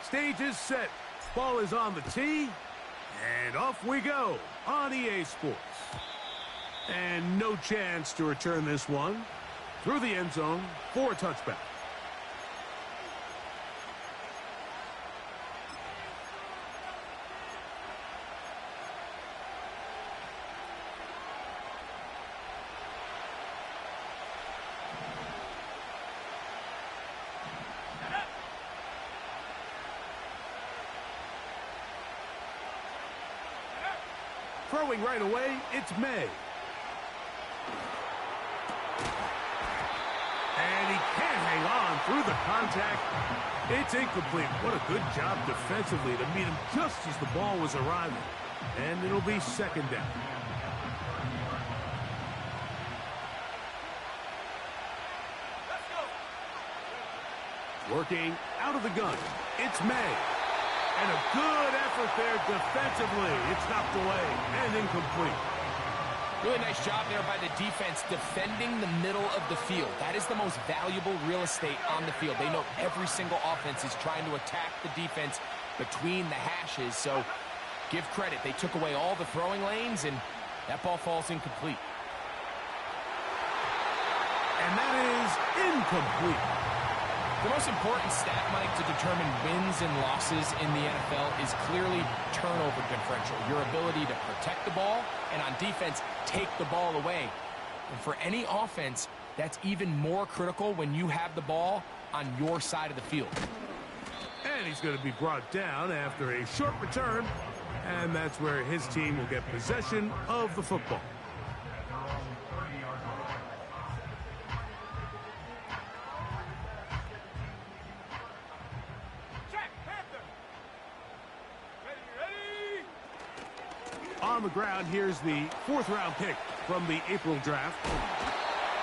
Stage is set. Ball is on the tee. And off we go on EA Sports. And no chance to return this one through the end zone for a touchback. Throwing right away, it's May. And he can't hang on through the contact. It's incomplete. What a good job defensively to meet him just as the ball was arriving. And it'll be second down. Let's go. Working out of the gun. It's May. And a good effort there defensively. It's knocked away and incomplete. Really nice job there by the defense defending the middle of the field. That is the most valuable real estate on the field. They know every single offense is trying to attack the defense between the hashes. So give credit. They took away all the throwing lanes, and that ball falls incomplete. And that is incomplete. The most important stat, Mike, to determine wins and losses in the NFL is clearly turnover differential. Your ability to protect the ball and on defense, take the ball away. And for any offense, that's even more critical when you have the ball on your side of the field. And he's going to be brought down after a short return. And that's where his team will get possession of the football. On the ground, here's the fourth-round pick from the April draft.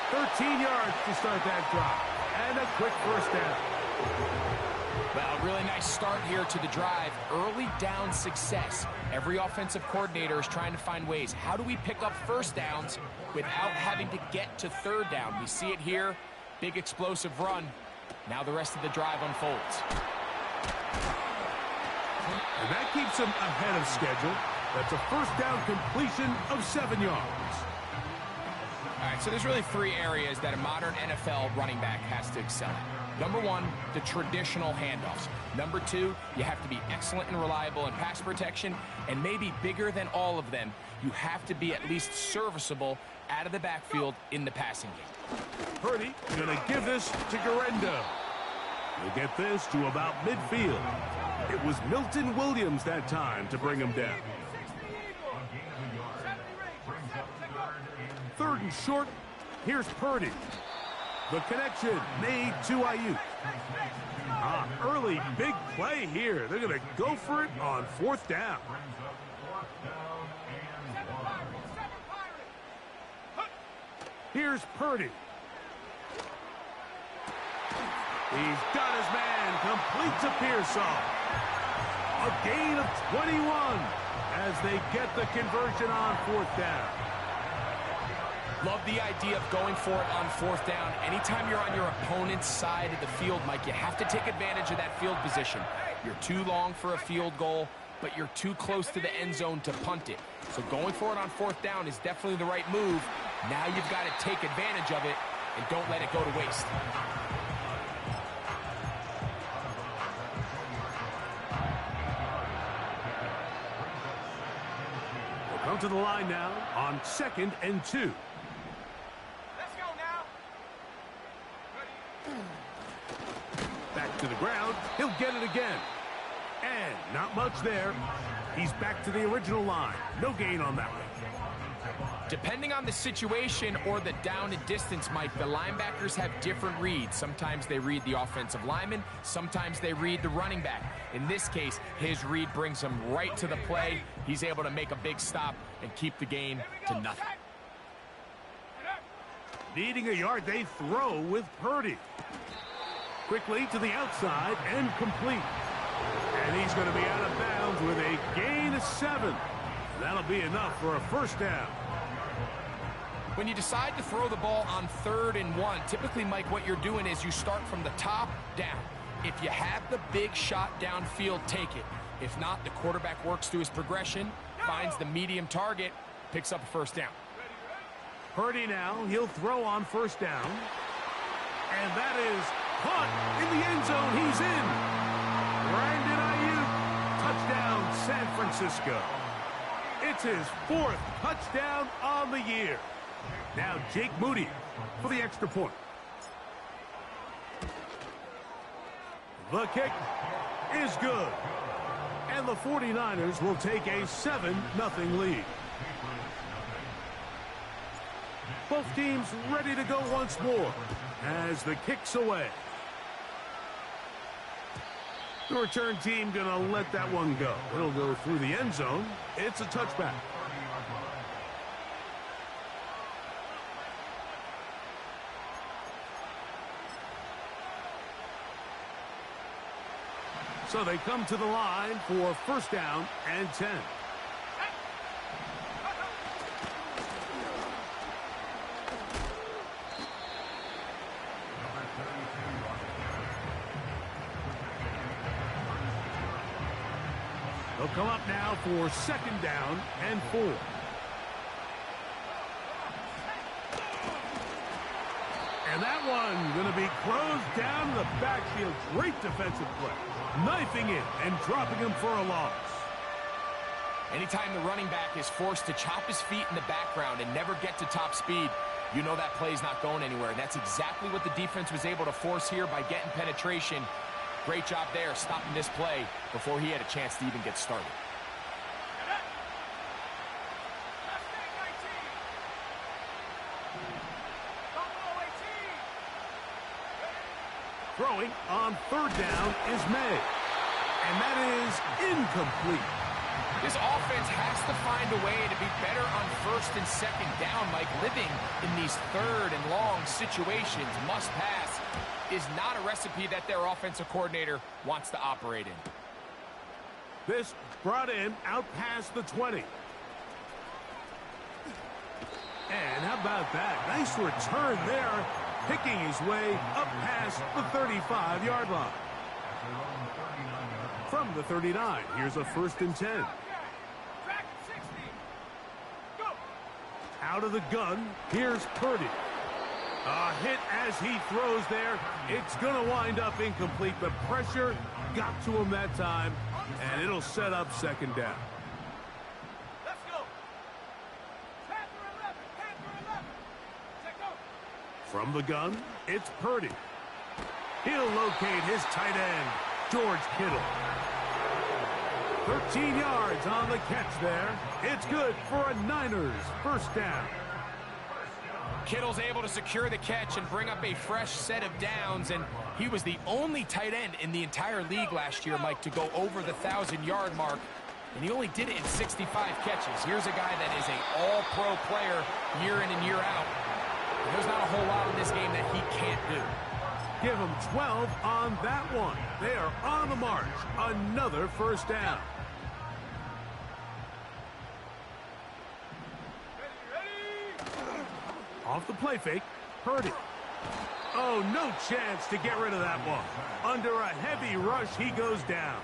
13 yards to start that drive. And a quick first down. Well, really nice start here to the drive. Early down success. Every offensive coordinator is trying to find ways. How do we pick up first downs without having to get to third down? We see it here. Big explosive run. Now the rest of the drive unfolds. And that keeps him ahead of schedule. That's a first down completion of 7 yards. All right, so there's really three areas that a modern NFL running back has to excel at. Number one, the traditional handoffs. Number two, you have to be excellent and reliable in pass protection. And maybe bigger than all of them, you have to be at least serviceable out of the backfield in the passing game. Purdy going to give this to Garendo. He'll get this to about midfield. It was Milton Williams that time to bring him down. Third and short, here's Purdy. The connection made to Ayuk. Early big play here. They're going to go for it on fourth down. Here's Purdy. He's got his man, complete to Pearsall. A gain of 21 as they get the conversion on fourth down. Love the idea of going for it on fourth down. Anytime you're on your opponent's side of the field, Mike, you have to take advantage of that field position. You're too long for a field goal, but you're too close to the end zone to punt it. So going for it on fourth down is definitely the right move. Now you've got to take advantage of it and don't let it go to waste. We'll come to the line now on 2nd and 2. Back to the ground. He'll get it again. And not much there. He's back to the original line. No gain on that one. Depending on the situation or the down and distance, Mike, the linebackers have different reads. Sometimes they read the offensive lineman. Sometimes they read the running back. In this case, his read brings him right to the play. He's able to make a big stop and keep the gain to nothing. Needing a yard, they throw with Purdy. Quickly to the outside and complete. And he's going to be out of bounds with a gain of 7. That'll be enough for a first down. When you decide to throw the ball on 3rd and 1, typically, Mike, what you're doing is you start from the top down. If you have the big shot downfield, take it. If not, the quarterback works through his progression, finds the medium target, picks up a first down. Purdy now, he'll throw on first down. And that is caught in the end zone. He's in. Brandon Ayuk, touchdown San Francisco. It's his 4th touchdown on the year. Now Jake Moody for the extra point. The kick is good. And the 49ers will take a 7-0 lead. Both teams ready to go once more as the kick's away. The return team gonna let that one go. It'll go through the end zone. It's a touchback. So they come to the line for first down and 10. They'll come up now for second down and 4. And that one going to be closed down in the backfield. Great defensive play. Knifing it and dropping him for a loss. Anytime the running back is forced to chop his feet in the background and never get to top speed, you know that play's not going anywhere. And that's exactly what the defense was able to force here by getting penetration. Great job there, stopping this play before he had a chance to even get started. Throwing on third down is May. And that is incomplete. This offense has to find a way to be better on first and second down, Mike. Living in these third and long situations, must pass, is not a recipe that their offensive coordinator wants to operate in. This brought in out past the 20. And how about that? Nice return there, picking his way up past the 35-yard line. From the 39, here's a first and 10. Out of the gun, here's Purdy. A hit as he throws there. It's going to wind up incomplete. The pressure got to him that time, and it'll set up second down. Let's go. Panther 11, Panther 11. Take go. From the gun, it's Purdy. He'll locate his tight end, George Kittle. 13 yards on the catch there. It's good for a Niners first down. Kittle's able to secure the catch and bring up a fresh set of downs, and he was the only tight end in the entire league last year, Mike, to go over the 1,000-yard mark, and he only did it in 65 catches. Here's a guy that is an all-pro player year in and year out. And there's not a whole lot in this game that he can't do. Give him 12 on that one. They are on the march. Another first down. Off the play fake, Purdy. Oh, no chance to get rid of that one. Under a heavy rush, he goes down.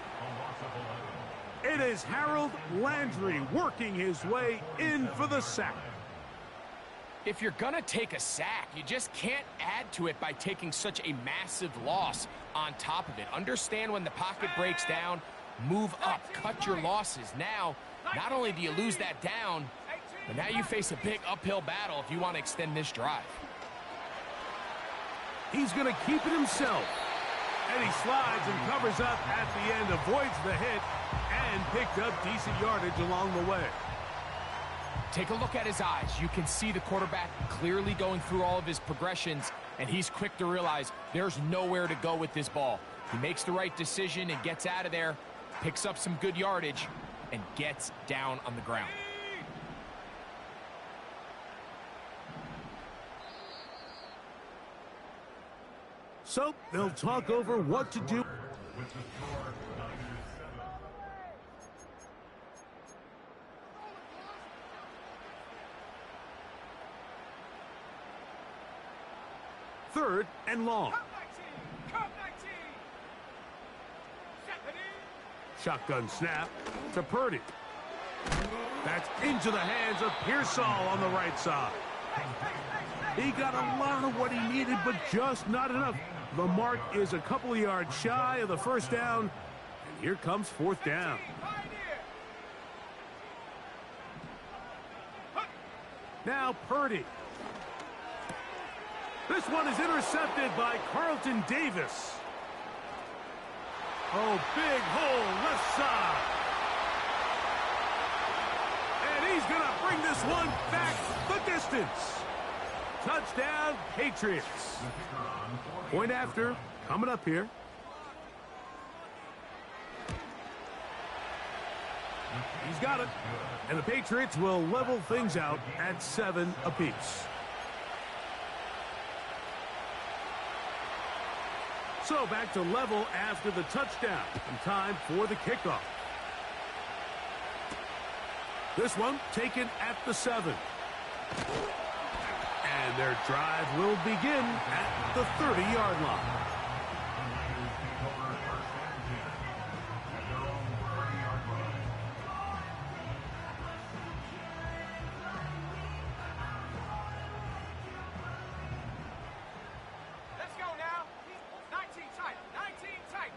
It is Harold Landry working his way in for the sack. If you're going to take a sack, you just can't add to it by taking such a massive loss on top of it. Understand when the pocket breaks down, move up, cut your losses. Now, not only do you lose that down, but now you face a big uphill battle if you want to extend this drive. He's going to keep it himself. And he slides and covers up at the end, avoids the hit, and picked up decent yardage along the way. Take a look at his eyes. You can see the quarterback clearly going through all of his progressions, and he's quick to realize there's nowhere to go with this ball. He makes the right decision and gets out of there, picks up some good yardage, and gets down on the ground. So they'll talk over what to do. Third and long. Shotgun snap to Purdy. That's into the hands of Pearsall on the right side. He got a lot of what he needed, but just not enough. The mark is a couple of yards shy of the first down, and here comes fourth down. Now Purdy. This one is intercepted by Carlton Davis. Oh, big hole left side. And he's going to bring this one back the distance. Touchdown, Patriots. Point after, coming up here. He's got it. And the Patriots will level things out at 7 apiece. So back to level after the touchdown. And time for the kickoff. This one taken at the 7. And their drive will begin at the 30-yard line. Let's go now. 19 tight. 19 tight.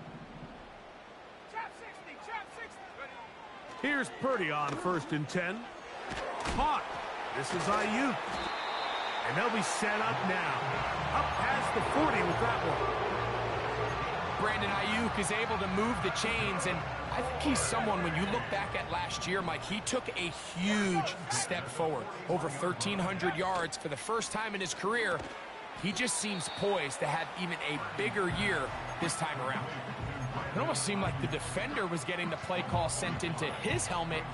Trap 60. Trap 60. Here's Purdy on 1st and 10. Caught. This is Ayuk. And they'll be set up now. Up past the 40 with that one. Brandon Ayuk is able to move the chains, and I think he's someone, when you look back at last year, Mike, he took a huge step forward. Over 1,300 yards for the first time in his career. He just seems poised to have even a bigger year this time around. It almost seemed like the defender was getting the play call sent into his helmet,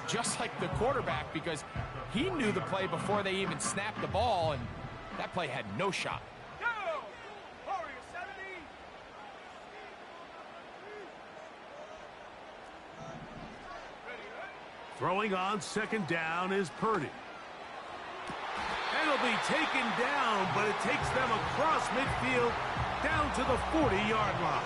just like the quarterback, because he knew the play before they even snapped the ball, and that play had no shot. Go! Warrior 70. Throwing on 2nd down is Purdy. And it'll be taken down, but it takes them across midfield down to the 40-yard line.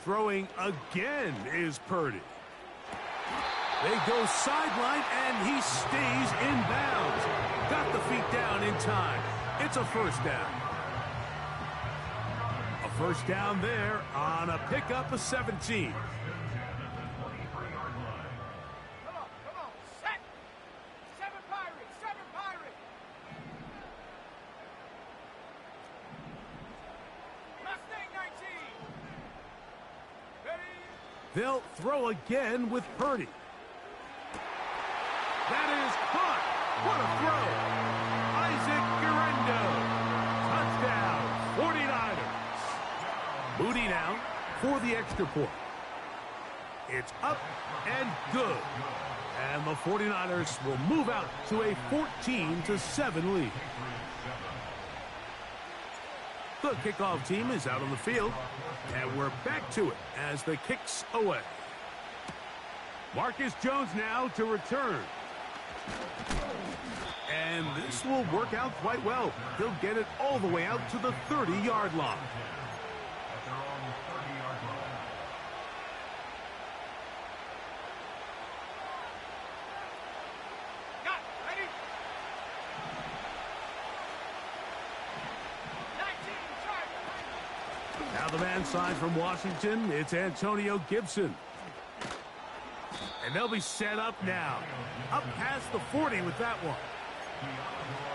Throwing again is Purdy. They go sideline, and he stays in bounds. Got the feet down in time. It's a first down. A first down there on a pickup of 17. Come on. Set. 7 Pirates. 7 Pirates. Mustang 19. Ready. They'll throw again with Purdy. That is caught. What a throw. Isaac Guerrero. Touchdown, 49ers. Moody now for the extra point. It's up and good. And the 49ers will move out to a 14-7 lead. The kickoff team is out on the field, and we're back to it as the kick's away. Marcus Jones now to return. And this will work out quite well. He'll get it all the way out to the 30-yard line. Got it. Ready. 19 Now the man side from Washington, it's Antonio Gibson. And they'll be set up now. Up past the 40 with that one.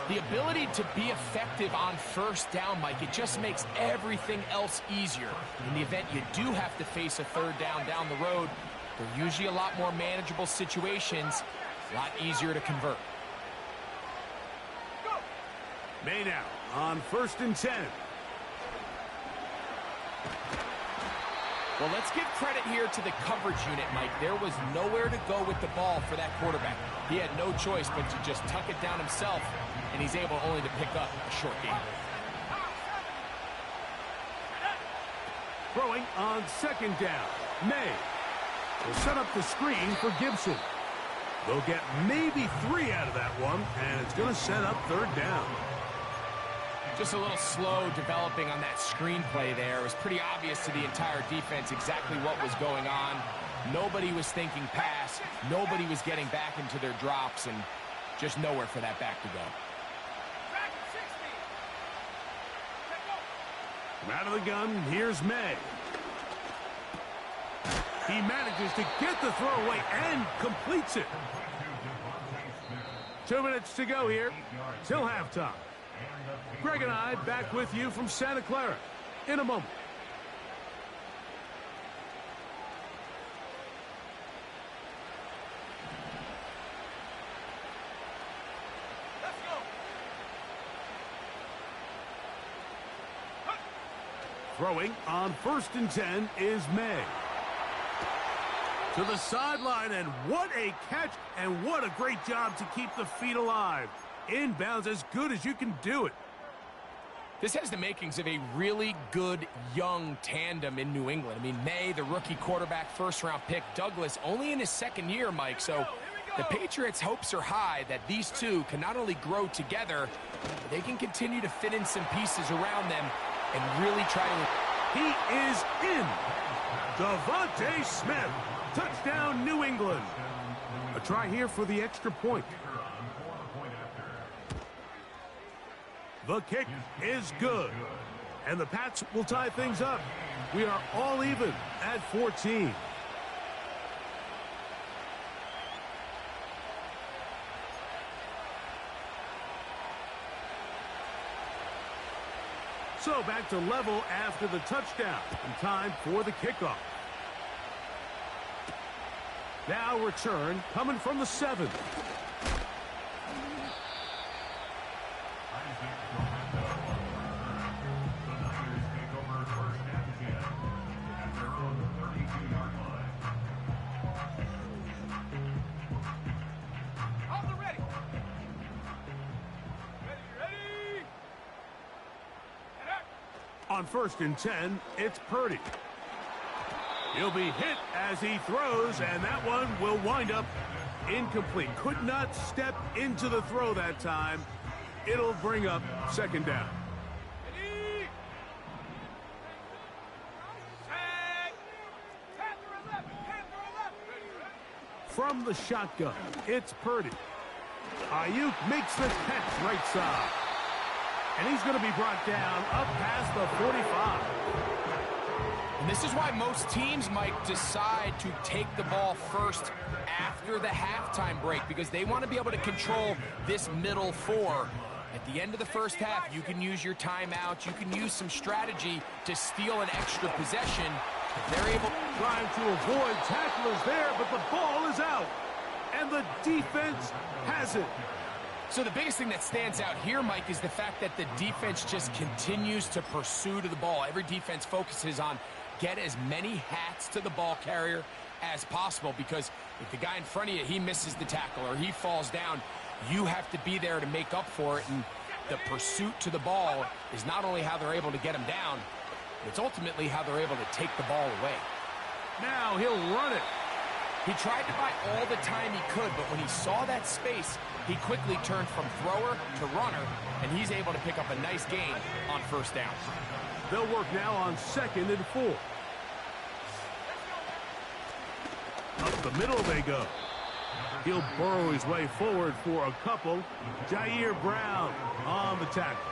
The ability to be effective on first down, Mike, it just makes everything else easier. In the event you do have to face a 3rd down the road, they're usually a lot more manageable situations, a lot easier to convert. Go. May now on 1st and 10. Well, let's give credit here to the coverage unit, Mike. There was nowhere to go with the ball for that quarterback. He had no choice but to just tuck it down himself, and he's able only to pick up a short gain. Throwing on second down. May will set up the screen for Gibson. They'll get maybe 3 out of that one, and it's going to set up third down. Just a little slow developing on that screenplay there. It was pretty obvious to the entire defense exactly what was going on. Nobody was thinking pass. Nobody was getting back into their drops, and just nowhere for that back to go. From out of the gun, here's May. He manages to get the throw away and completes it. 2 minutes to go here till halftime. Greg and I back with you from Santa Clara in a moment. Let's go. Throwing on 1st and 10 is May. To the sideline, and what a catch, and what a great job to keep the feet alive. Inbounds as good as you can do it. This has the makings of a really good young tandem in New England. I mean, May, the rookie quarterback, first-round pick. Douglas, only in his second year, Mike. So the Patriots' hopes are high that these two can not only grow together, but they can continue to fit in some pieces around them and really try to... He is in. Devontae Smith. Touchdown, New England. A try here for the extra point. The kick is good. And the Pats will tie things up. We are all even at 14. So back to level after the touchdown. And time for the kickoff. Now return coming from the 7. On 1st and 10, it's Purdy. He'll be hit as he throws, and that one will wind up incomplete. Could not step into the throw that time. It'll bring up 2nd down. From the shotgun, it's Purdy. Ayuk makes the catch right side. And he's going to be brought down up past the 45. And this is why most teams might decide to take the ball first after the halftime break, because they want to be able to control this middle 4. At the end of the first half, you can use your timeout. You can use some strategy to steal an extra possession. If they're able... Trying to avoid tacklers there, but the ball is out. And the defense has it. So the biggest thing that stands out here, Mike, is the fact that the defense just continues to pursue to the ball. Every defense focuses on get as many hats to the ball carrier as possible, because if the guy in front of you, he misses the tackle or he falls down, you have to be there to make up for it. And the pursuit to the ball is not only how they're able to get him down, it's ultimately how they're able to take the ball away. Now he'll run it. He tried to buy all the time he could, but when he saw that space, he quickly turned from thrower to runner, and he's able to pick up a nice gain on 1st down. They'll work now on 2nd and 4. Up the middle they go. He'll burrow his way forward for a couple. Jair Brown on the tackle.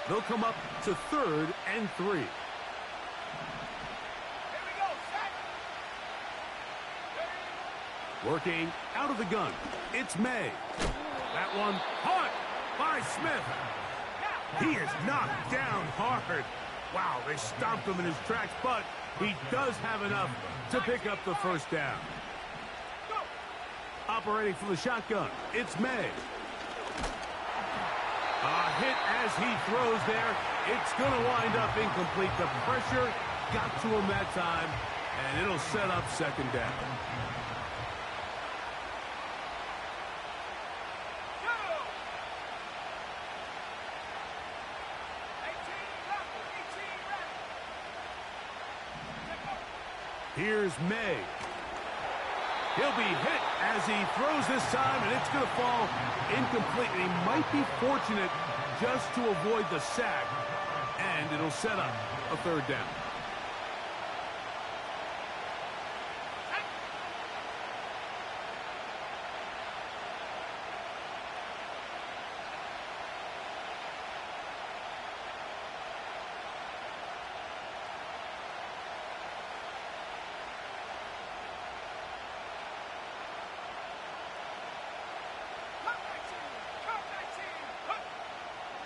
They'll come up to 3rd and 3. Working out of the gun, it's May. That one caught by Smith. He is knocked down hard. Wow, they stomped him in his tracks, but he does have enough to pick up the 1st down. Operating from the shotgun, it's May. A hit as he throws there. It's going to wind up incomplete. The pressure got to him that time, and it'll set up 2nd down. Here's May. He'll be hit as he throws this time, and it's going to fall incomplete. And he might be fortunate just to avoid the sack, and it'll set up a third down.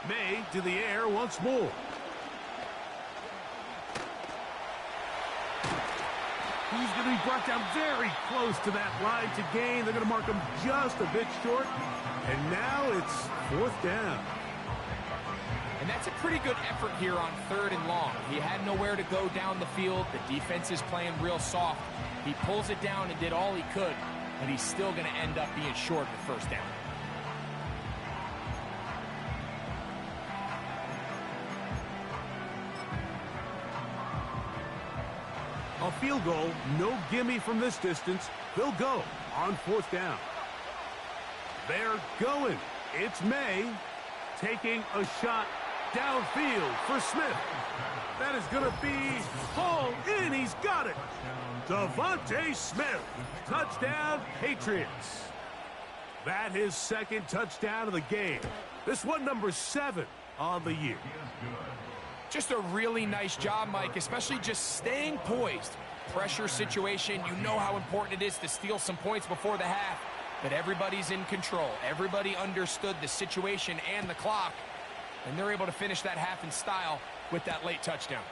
May to the air once more. He's going to be brought down very close to that line to gain. They're going to mark him just a bit short. And now it's fourth down. And that's a pretty good effort here on 3rd and long. He had nowhere to go down the field. The defense is playing real soft. He pulls it down and did all he could, but he's still going to end up being short of the first down. A field goal, no gimme from this distance. They'll go on fourth down. They're going. It's May taking a shot downfield for Smith. That is going to be hauled in. He's got it. Devontae Smith. Touchdown, Patriots. That his second touchdown of the game. This one number 7 on the year. Just a really nice job, Mike, especially just staying poised. Pressure situation, you know how important it is to steal some points before the half, but everybody's in control. Everybody understood the situation and the clock, and they're able to finish that half in style with that late touchdown.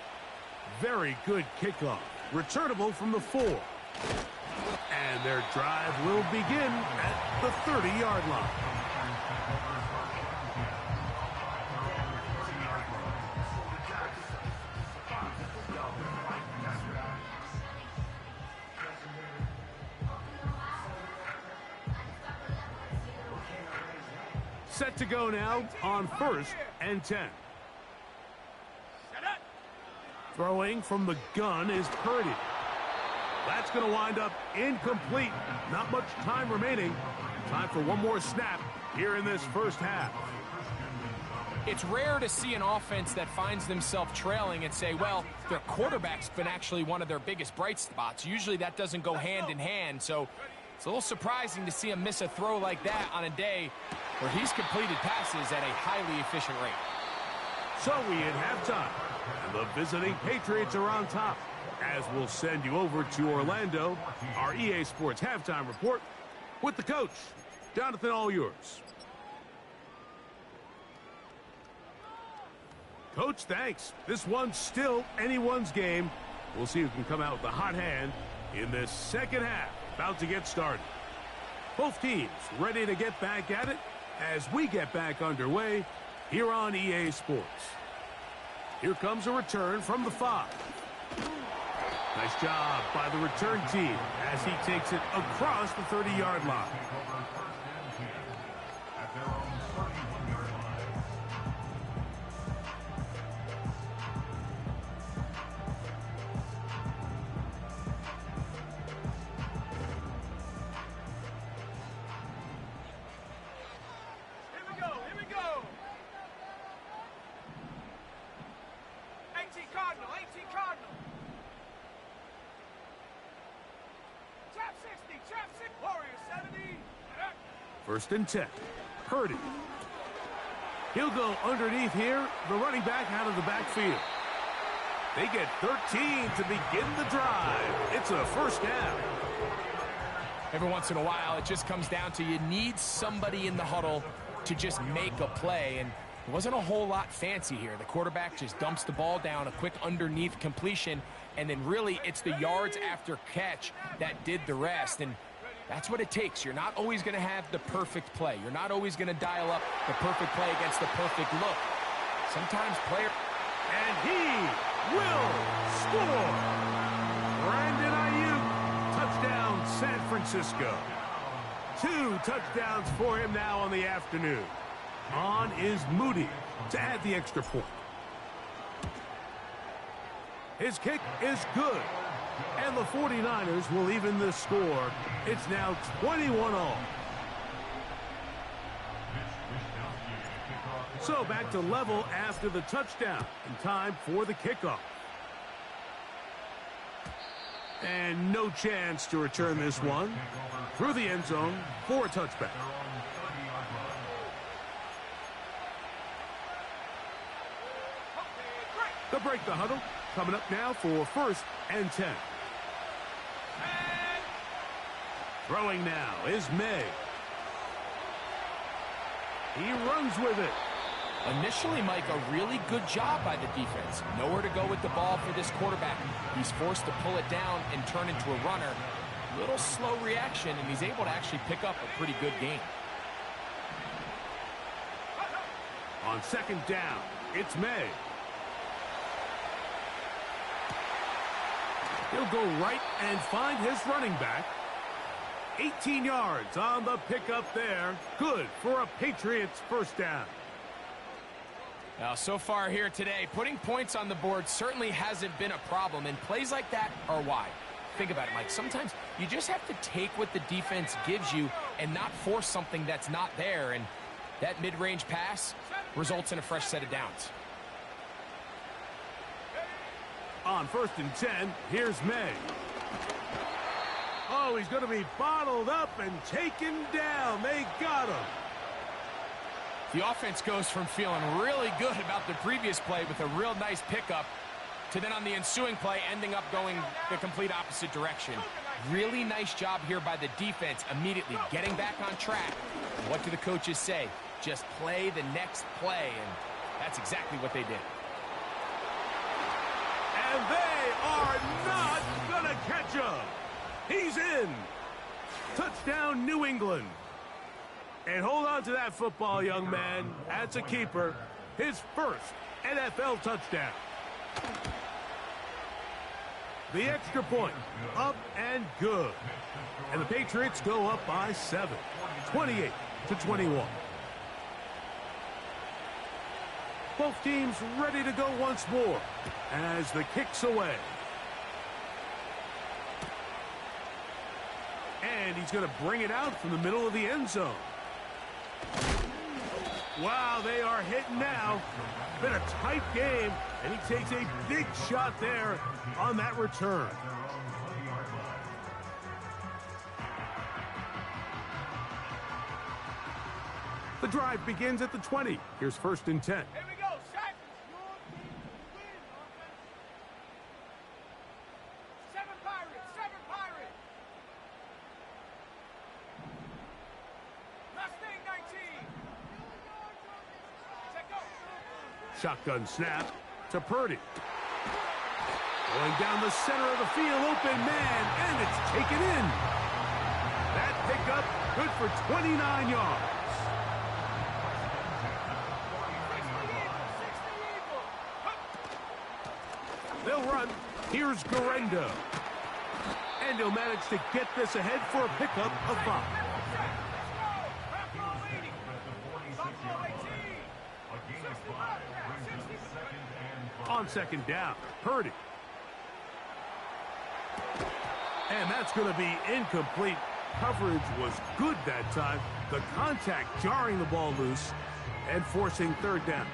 Very good kickoff. Returnable from the 4. And their drive will begin at the 30-yard line. Set to go now on 1st and 10. Throwing from the gun is Purdy. That's going to wind up incomplete. Not much time remaining. Time for one more snap here in this first half. It's rare to see an offense that finds themselves trailing and say, well, their quarterback's been actually one of their biggest bright spots. Usually that doesn't go hand in hand, so it's a little surprising to see him miss a throw like that on a day where he's completed passes at a highly efficient rate. So we hit halftime, and the visiting Patriots are on top. As we'll send you over to Orlando, our EA Sports halftime report with the coach. Jonathan, all yours. Coach, thanks. This one's still anyone's game. We'll see who can come out with the hot hand in this second half. About to get started. Both teams ready to get back at it as we get back underway here on EA Sports. Here comes a return from the 5. Nice job by the return team as he takes it across the 30-yard line. First and 10. Purdy. He'll go underneath here. The running back out of the backfield. They get 13 to begin the drive. It's a first down. Every once in a while, it just comes down to you need somebody in the huddle to just make a play. And it wasn't a whole lot fancy here. The quarterback just dumps the ball down, a quick underneath completion, and then really it's the yards after catch that did the rest. And that's what it takes. You're not always going to have the perfect play. You're not always going to dial up the perfect play against the perfect look. Sometimes player... And he will score. Brandon Ayuk, touchdown San Francisco. 2 touchdowns for him now on the afternoon. On is Moody to add the extra point. His kick is good. And the 49ers will even the score. It's now 21-all. So back to level after the touchdown. And time for the kickoff. And no chance to return this one. Through the end zone for a touchback. They'll break the huddle. Coming up now for 1st and 10. Throwing now is May. He runs with it. Initially, Mike, a really good job by the defense. Nowhere to go with the ball for this quarterback. He's forced to pull it down and turn into a runner. Little slow reaction, and he's able to actually pick up a pretty good gain. On 2nd down, it's May. He'll go right and find his running back. 18 yards on the pickup there. Good for a Patriots 1st down. Now, so far here today, putting points on the board certainly hasn't been a problem, and plays like that are why. Think about it, Mike. Sometimes you just have to take what the defense gives you and not force something that's not there, and that mid-range pass results in a fresh set of downs. On 1st and 10, here's May. Oh, he's going to be bottled up and taken down. They got him. The offense goes from feeling really good about the previous play with a real nice pickup to then on the ensuing play ending up going the complete opposite direction. Really nice job here by the defense, immediately getting back on track. What do the coaches say? Just play the next play, and that's exactly what they did. And they are not going to catch him. He's in. Touchdown, New England. And hold on to that football, young man. That's a keeper. His 1st NFL touchdown. The extra point, up and good. And the Patriots go up by 7, 28-21. Both teams ready to go once more as the kick's away. And he's going to bring it out from the middle of the end zone. Wow, they are hitting now. Been a tight game, and he takes a big shot there on that return. The drive begins at the 20. Here's 1st and 10. Here we go, set. 7 Pirates, 7 Pirates. Mustang 19. Set go. Shotgun snap to Purdy. Going down the center of the field, open man, and it's taken in. That pickup good for 29 yards. 60 Eagle. They'll run. Here's Garendo. And he'll manage to get this ahead for a pickup of 5. On 2nd down, Purdy. And that's going to be incomplete. Coverage was good that time. The contact jarring the ball loose and forcing 3rd down.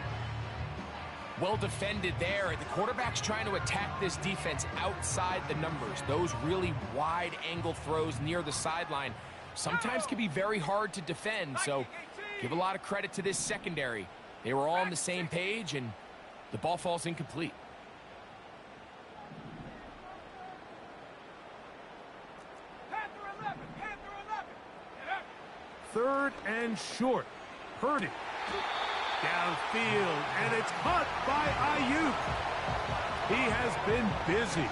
Well defended there. The quarterback's trying to attack this defense outside the numbers. Those really wide angle throws near the sideline sometimes can be very hard to defend, so give a lot of credit to this secondary. They were all on the same page, and the ball falls incomplete. Panther 11. 3rd and short. Purdy. Downfield, and it's caught by Ayuk. He has been busy.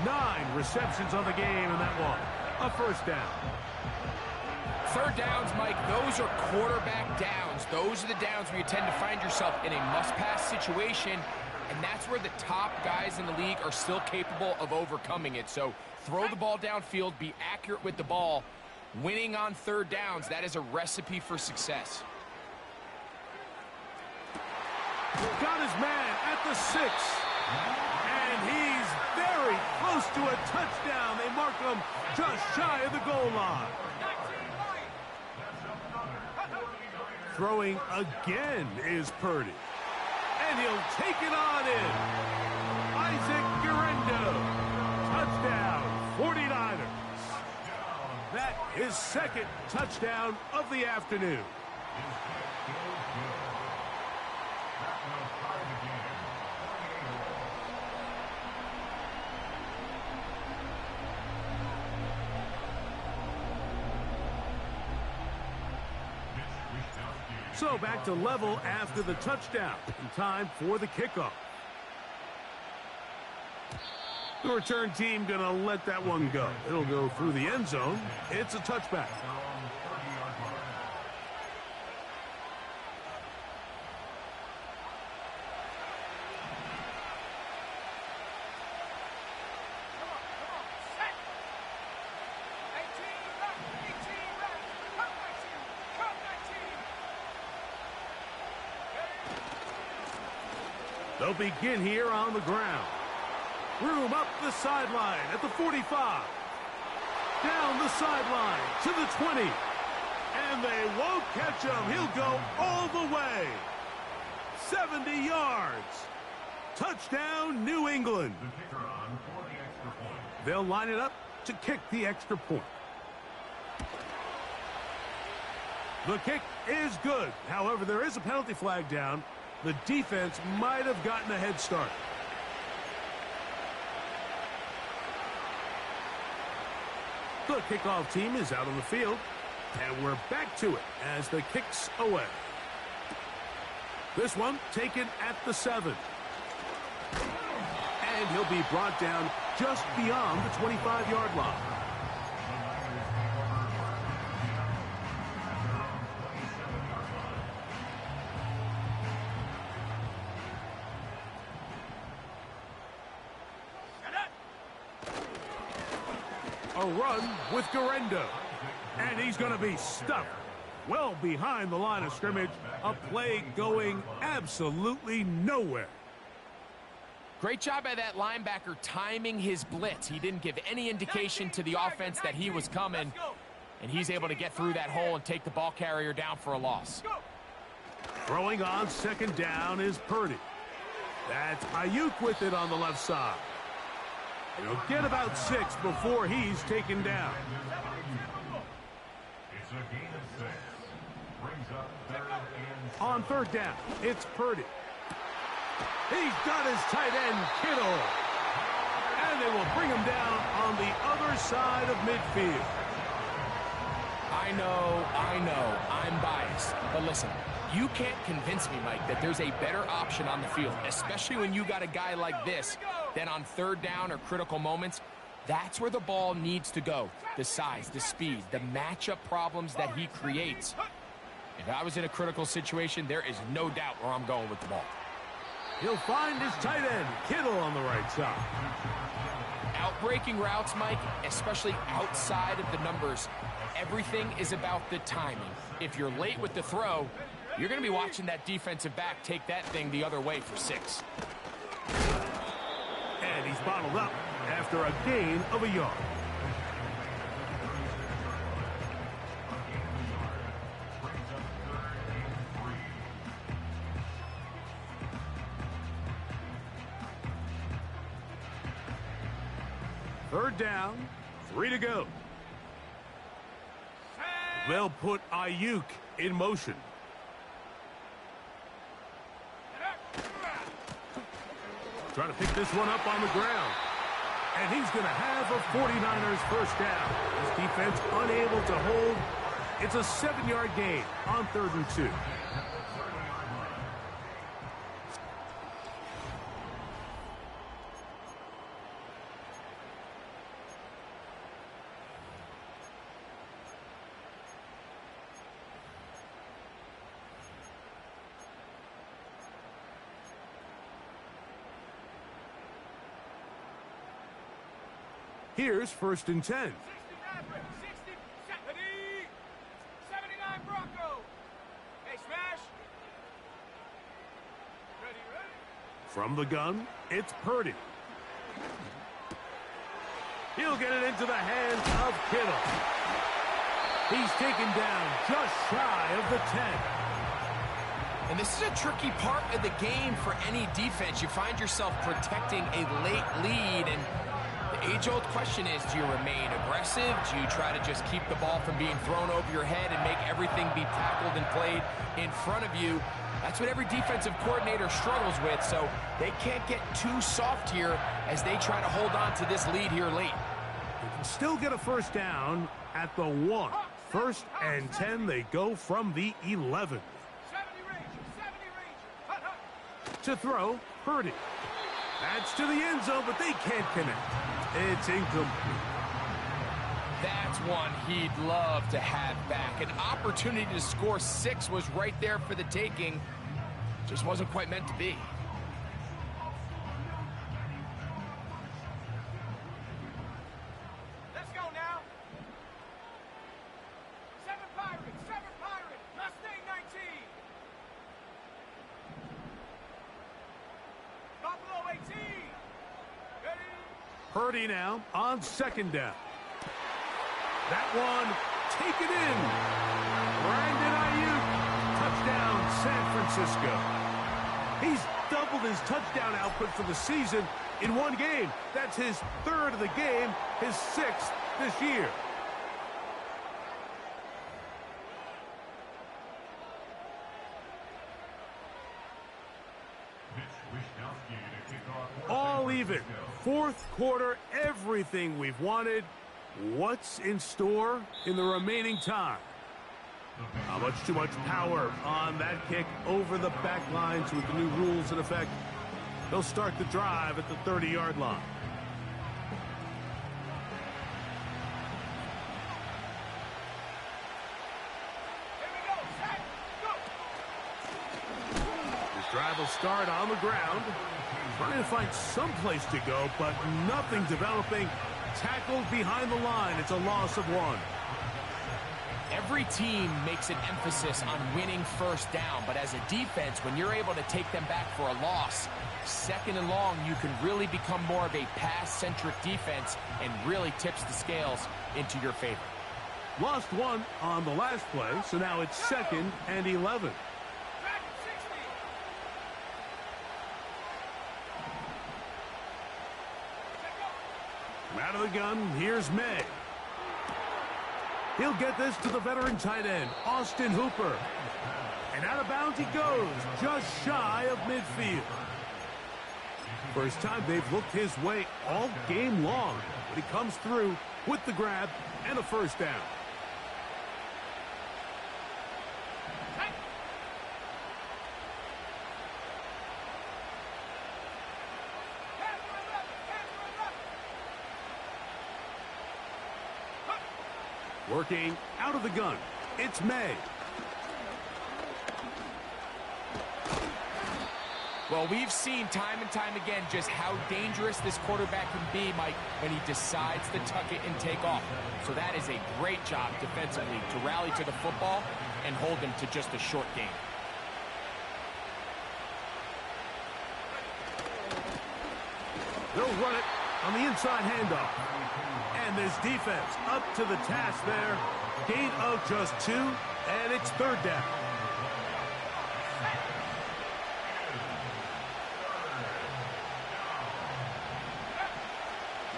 9 receptions on the game in that one. A 1st down. 3rd downs, Mike, those are quarterback downs. Those are the downs where you tend to find yourself in a must-pass situation, and that's where the top guys in the league are still capable of overcoming it. So throw the ball downfield, be accurate with the ball. Winning on 3rd downs, that is a recipe for success. Got his man at the 6. And he's very close to a touchdown. They mark him just shy of the goal line. Throwing again is Purdy. And he'll take it on in. Isaac Guerrero. Touchdown, 49ers. That is second touchdown of the afternoon. So back to level after the touchdown. In time for the kickoff. The return team going to let that one go. It'll go through the end zone. It's a touchback. They'll begin here on the ground. Room up the sideline at the 45. Down the sideline to the 20. And they won't catch him. He'll go all the way. 70 yards. Touchdown, New England. They'll line it up to kick the extra point. The kick is good. However, there is a penalty flag down. The defense might have gotten a head start. The kickoff team is out on the field, and we're back to it as the kick's away. This one taken at the 7. And he'll be brought down just beyond the 25-yard line. A run with Guerrero. And he's going to be stuck well behind the line of scrimmage. A play going absolutely nowhere. Great job by that linebacker timing his blitz. He didn't give any indication to the offense that he was coming. And he's able to get through that hole and take the ball carrier down for a loss. Throwing on second down is Purdy. That's Ayuk with it on the left side. He'll get about 6 before he's taken down. On third down, it's Purdy. He's got his tight end, Kittle. And they will bring him down on the other side of midfield. I know, I'm biased. But listen, you can't convince me, Mike, that there's a better option on the field, especially when you got a guy like this, then on third down or critical moments. That's where the ball needs to go. The size, the speed, the matchup problems that he creates. If I was in a critical situation, there is no doubt where I'm going with the ball. He'll find his tight end, Kittle, on the right side. Outbreaking routes, Mike, especially outside of the numbers, everything is about the timing. If you're late with the throw, you're going to be watching that defensive back take that thing the other way for 6. And he's bottled up after a gain of a yard. Third down, 3 to go. They'll put Ayuk in motion. Trying to pick this one up on the ground. And he's going to have a 49ers first down. His defense unable to hold. It's a 7-yard gain on 3rd and 2. Here's 1st and 10. 69 Bronco. Hey, smash. Ready. From the gun, it's Purdy. He'll get it into the hands of Kittle. He's taken down just shy of the 10. And this is a tricky part of the game for any defense. You find yourself protecting a late lead, and the age-old question is, do you remain aggressive? Do you try to just keep the ball from being thrown over your head and make everything be tackled and played in front of you? That's what every defensive coordinator struggles with, so they can't get too soft here as they try to hold on to this lead here late. They can still get a first down at the 1. First and 10, they go from the 11. 70 Ranger. To throw, Purdy. That's to the end zone, but they can't connect. It's incomplete. That's one he'd love to have back. An opportunity to score 6 was right there for the taking. Just wasn't quite meant to be. Let's go now. 7 Pirates. 7 Pirates. Mustang 19. Buffalo 18. Ready? Purdy now on second down. That one taken in. Brandon Ayuk. Touchdown, San Francisco. He's doubled his touchdown output for the season in one game. That's his 3rd of the game, his 6th this year. All even. 4th quarter, everything we've wanted. What's in store in the remaining time? How much too much power on that kick over the back lines with the new rules in effect. They'll start the drive at the 30-yard line. Here we go. Set. Go. This drive will start on the ground. Trying to find some place to go, but nothing developing. Tackled behind the line. It's a loss of 1. Every team makes an emphasis on winning first down, but as a defense, when you're able to take them back for a loss, 2nd and long, you can really become more of a pass-centric defense and really tips the scales into your favor. Lost 1 on the last play, so now it's 2nd and 11. Back at 60. From out of the gun, here's May. He'll get this to the veteran tight end, Austin Hooper. And out of bounds he goes, just shy of midfield. First time they've looked his way all game long, but he comes through with the grab and a first down. Working out of the gun, it's May. Well, we've seen time and time again just how dangerous this quarterback can be, Mike, when he decides to tuck it and take off. So that is a great job defensively to rally to the football and hold him to just a short game. They'll run it on the inside handoff. And this defense up to the task there. Gain of just 2, and it's 3rd down.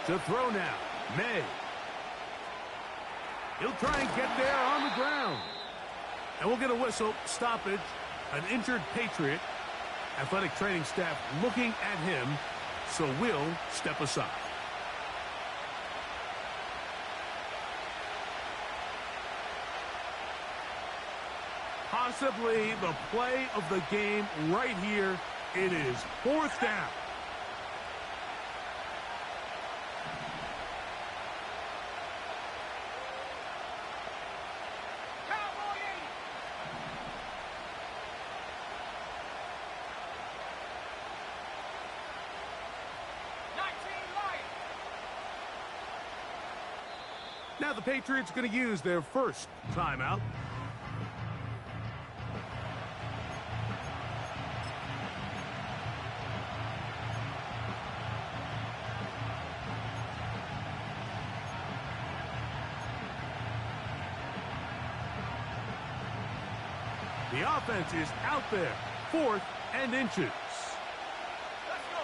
To throw now, May. He'll try and get there on the ground. And we'll get a whistle, stoppage, an injured Patriot. Athletic training staff looking at him, so we'll step aside. Possibly the play of the game right here. It is 4th down. Cowboy 80. Now the Patriots going to use their first timeout. The offense is out there. 4th and inches. Let's go.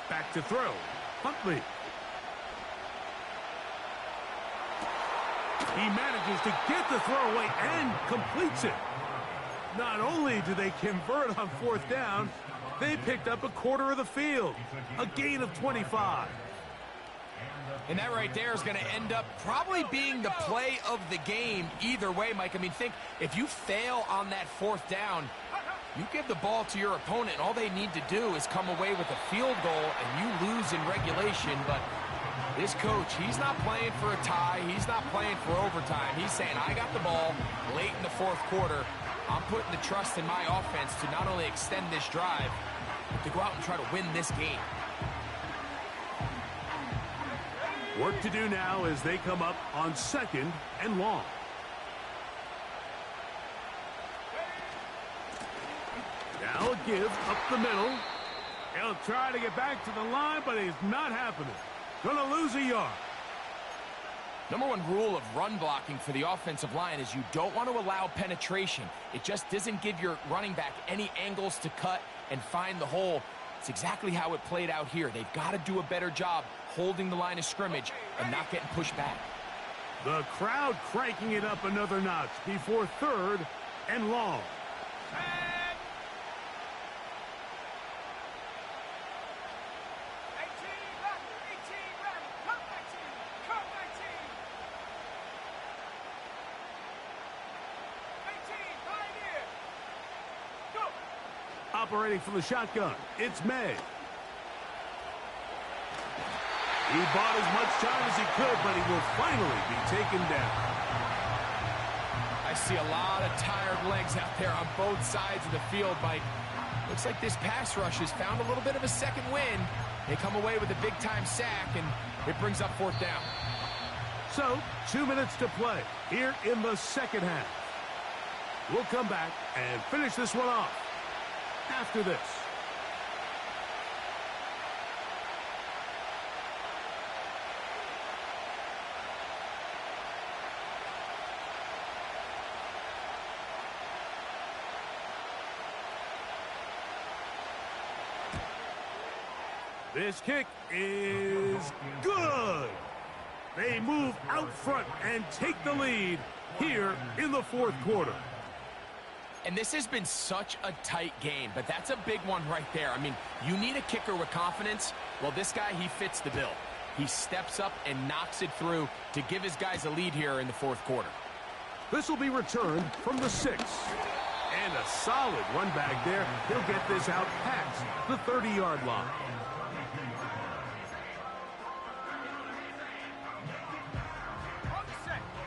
Back to throw. Huntley. He manages to get the throw away and completes it. Not only do they convert on 4th down, they picked up a quarter of the field. A gain of 25. And that right there is going to end up probably being the play of the game either way, Mike. I mean, think if you fail on that 4th down, you give the ball to your opponent, and all they need to do is come away with a field goal, and you lose in regulation. But this coach, he's not playing for a tie. He's not playing for overtime. He's saying, I got the ball late in the 4th quarter. I'm putting the trust in my offense to not only extend this drive, but to go out and try to win this game. Work to do now as they come up on 2nd and long. Now a give up the middle. He'll try to get back to the line, but it's not happening. Gonna lose a yard. Number one rule of run blocking for the offensive line is you don't want to allow penetration. It just doesn't give your running back any angles to cut and find the hole. It's exactly how it played out here. They've got to do a better job holding the line of scrimmage and not getting pushed back. The crowd cranking it up another notch before 3rd and long. 18 ready. Come 19. Come 19. 18, pioneer. Go. Operating from the shotgun, it's May. He bought as much time as he could, but he will finally be taken down. I see a lot of tired legs out there on both sides of the field, Mike. Looks like this pass rush has found a little bit of a second wind. They come away with a big-time sack, and it brings up 4th down. So, 2 minutes to play here in the 2nd half. We'll come back and finish this one off after this. This kick is good. They move out front and take the lead here in the 4th quarter. And this has been such a tight game, but that's a big one right there. I mean, you need a kicker with confidence. Well, this guy, he fits the bill. He steps up and knocks it through to give his guys a lead here in the 4th quarter. This will be returned from the 6. And a solid run back there. He'll get this out past the 30-yard line.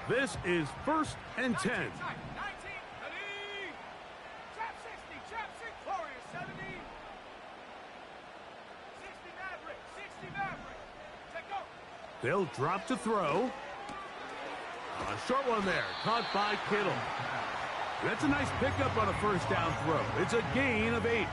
This is 1st and 10. 19, ready. Trap 60, trap 6, Warriors 70. 60 Maverick, 60 Maverick. Take go. They'll drop to throw. A short one there, caught by Kittle. That's a nice pickup on a 1st down throw. It's a gain of 8.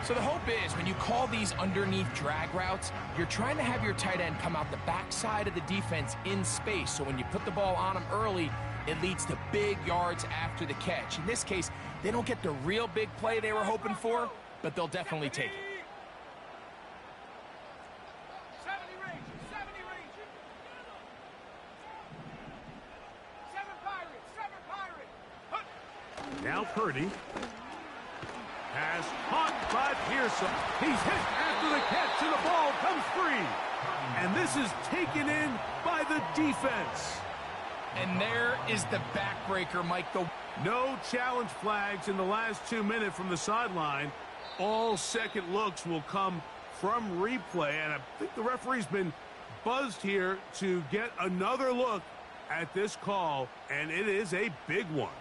So the hope is when you call these underneath drag routes, you're trying to have your tight end come out the backside of the defense in space. So when you put the ball on him early, it leads to big yards after the catch. In this case, they don't get the real big play they were hoping for, but they'll definitely take it. 70 Rangers, 70 Rangers. 7 Pirates, 7 Pirates. Now Purdy. Pass caught by Pearson. He's hit after the catch, and the ball comes free. And this is taken in by the defense. And there is the backbreaker, Mike. No challenge flags in the last 2 minutes from the sideline. All second looks will come from replay, and I think the referee's been buzzed here to get another look at this call, and it is a big one.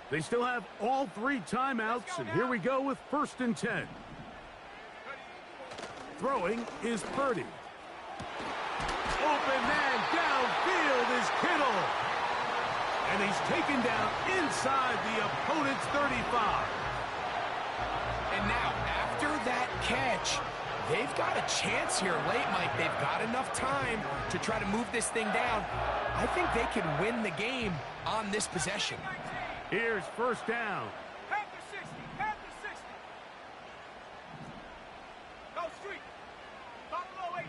They still have all 3 timeouts, and here we go with 1st and 10. Throwing is Purdy. Open man downfield is Kittle. And he's taken down inside the opponent's 35. And now, after that catch, They've got a chance here late, Mike. They've got enough time to try to move this thing down. I think they can win the game on this possession. Here's first down. Panther 60, Panther 60. Go street. Buffalo 18.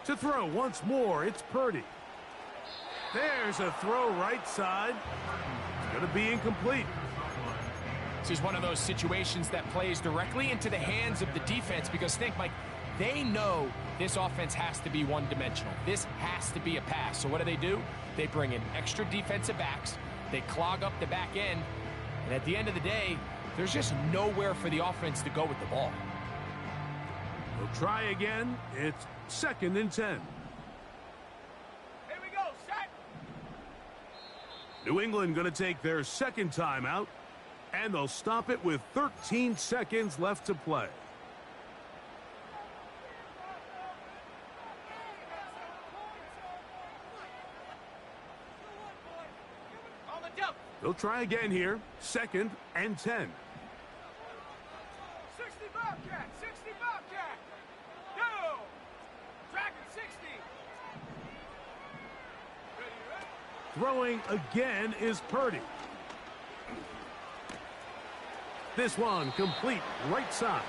To throw once more, it's Purdy. There's a throw right side. It's going to be incomplete. This is one of those situations that plays directly into the hands of the defense because think, Mike, they know this offense has to be one-dimensional. This has to be a pass. So what do? They bring in extra defensive backs. They clog up the back end. And at the end of the day, there's just nowhere for the offense to go with the ball. We'll try again. It's 2nd and 10. Here we go, set. New England going to take their second timeout, and they'll stop it with 13 seconds left to play. On the jump. They'll try again here. 2nd and 10. 60 Bobcat, 60 Bobcat. No. Dragon 60. Throwing again is Purdy. This one complete right side.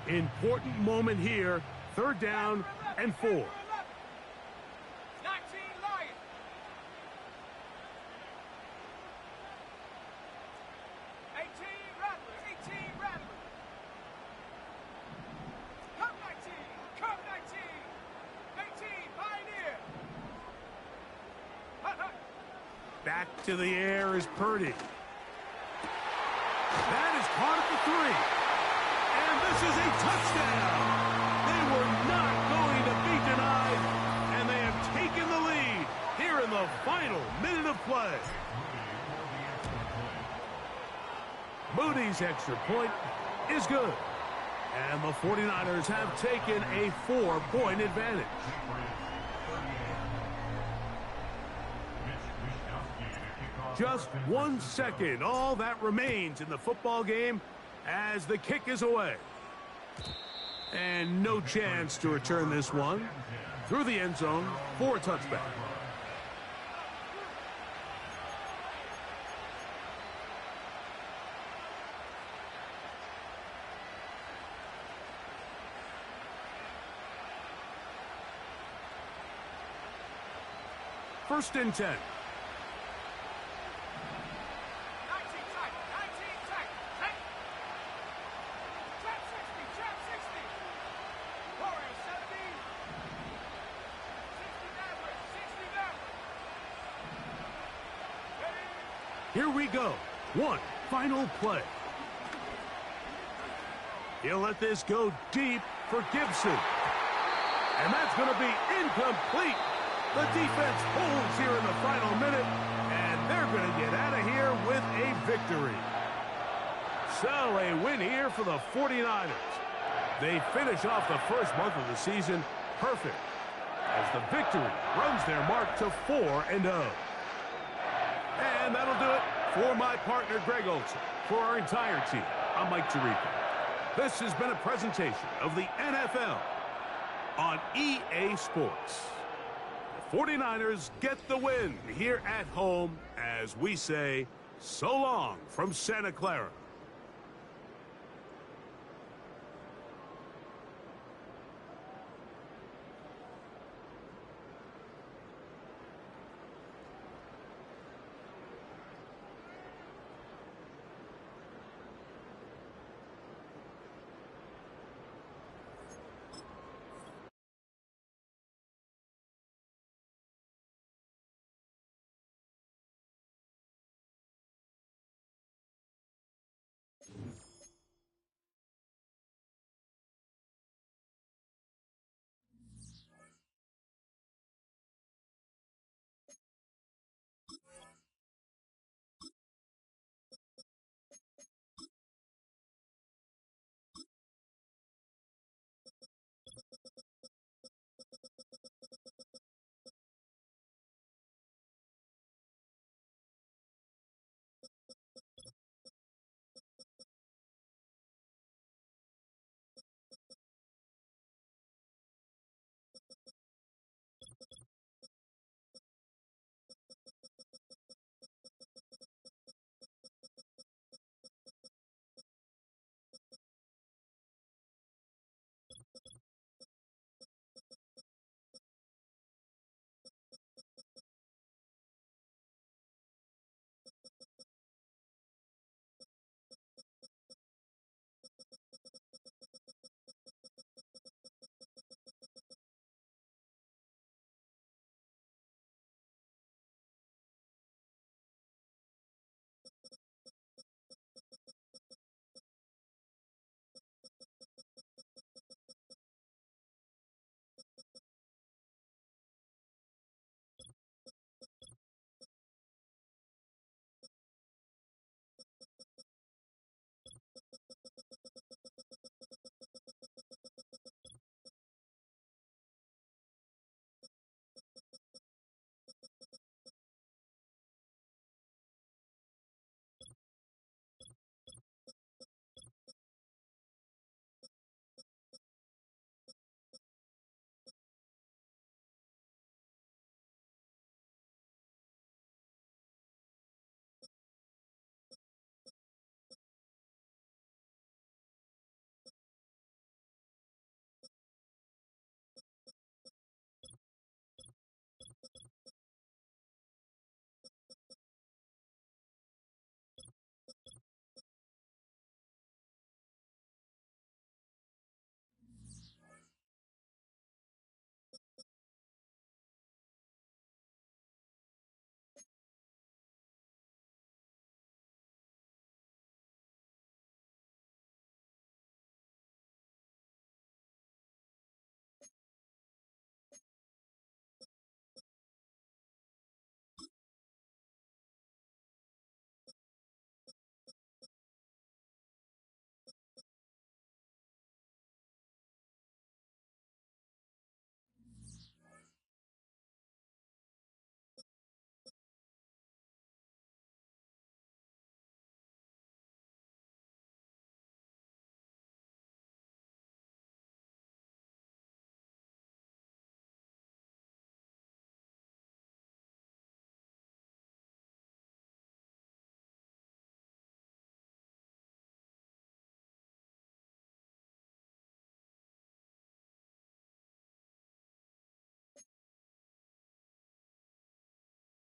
Important moment here. 3rd down and 4. 19 Lions. 18 Rattler, 18 Rattler. Come 19, come 19. 18 Pioneer. Hut, hut. Back to the air is Purdy. That is caught at the 3. And this is a touchdown. They were not going to be denied, and they have taken the lead here in the final minute of play. Moody's extra point is good, and the 49ers have taken a 4-point advantage. Just 1 second, all that remains in the football game as the kick is away. And no chance to return this one through the end zone for a touchback. First and 10. 19 tight, 19 tight. Tight. Trap 60, trap 60. Warrior 70. 60 Maverick, 60 Maverick. Ready? Here we go. One final play. He'll let this go deep for Gibson. And that's going to be incomplete. The defense holds here in the final minute, and they're going to get out of here with a victory. So a win here for the 49ers. They finish off the first month of the season perfect as the victory runs their mark to 4-0. And that'll do it for my partner, Greg Olson. For our entire team, I'm Mike Tirico. This has been a presentation of the NFL on EA Sports. The 49ers get the win here at home as we say so long from Santa Clara.